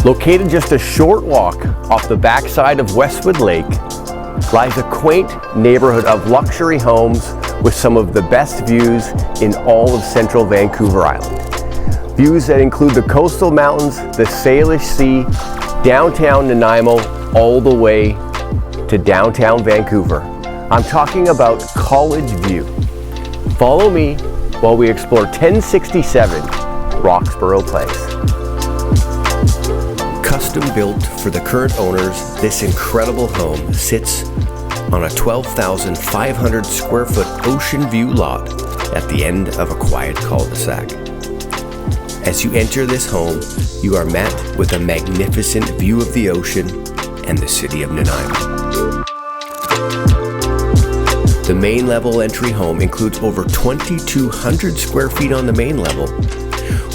Located just a short walk off the backside of Westwood Lake lies a quaint neighborhood of luxury homes with some of the best views in all of central Vancouver Island. Views that include the coastal mountains, the Salish Sea, downtown Nanaimo, all the way to downtown Vancouver. I'm talking about College View. Follow me while we explore 1067 Roxboro Place. Custom built for the current owners, this incredible home sits on a 12,500 square foot ocean view lot at the end of a quiet cul-de-sac. As you enter this home, you are met with a magnificent view of the ocean and the city of Nanaimo. The main level entry home includes over 2,200 square feet on the main level,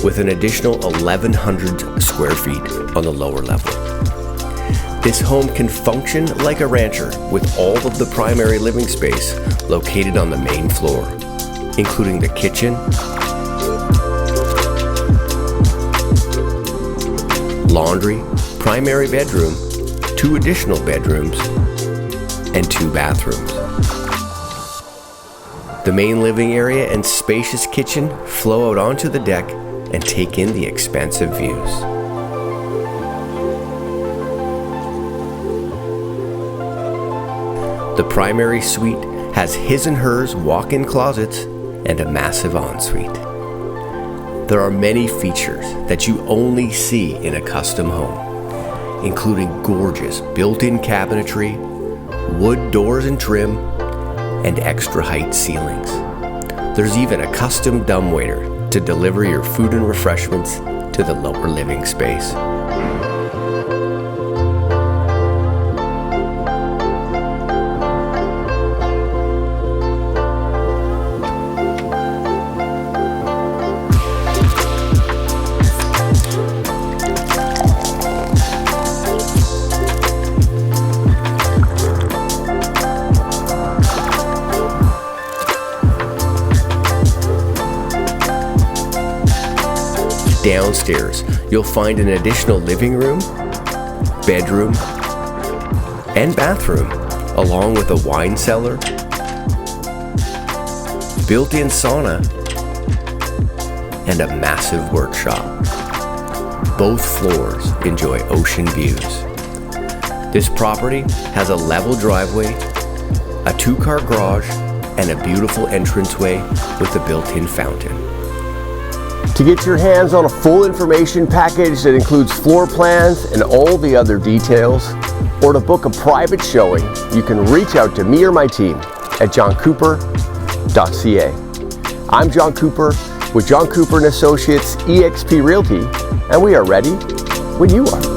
with an additional 1,100 square feet on the lower level. This home can function like a rancher with all of the primary living space located on the main floor, including the kitchen, laundry, primary bedroom, 2 additional bedrooms, and 2 bathrooms. The main living area and spacious kitchen flow out onto the deck and take in the expansive views. The primary suite has his and hers walk-in closets and a massive ensuite. There are many features that you only see in a custom home, including gorgeous built-in cabinetry, wood doors and trim, and extra height ceilings. There's even a custom dumbwaiter to deliver your food and refreshments to the lower living space. Downstairs, you'll find an additional living room, bedroom, and bathroom, along with a wine cellar, built-in sauna, and a massive workshop. Both floors enjoy ocean views. This property has a level driveway, a 2-car garage, and a beautiful entranceway with a built-in fountain. To get your hands on a full information package that includes floor plans and all the other details, or to book a private showing, you can reach out to me or my team at johncooper.ca. I'm John Cooper with John Cooper & Associates eXp Realty, and we are ready when you are.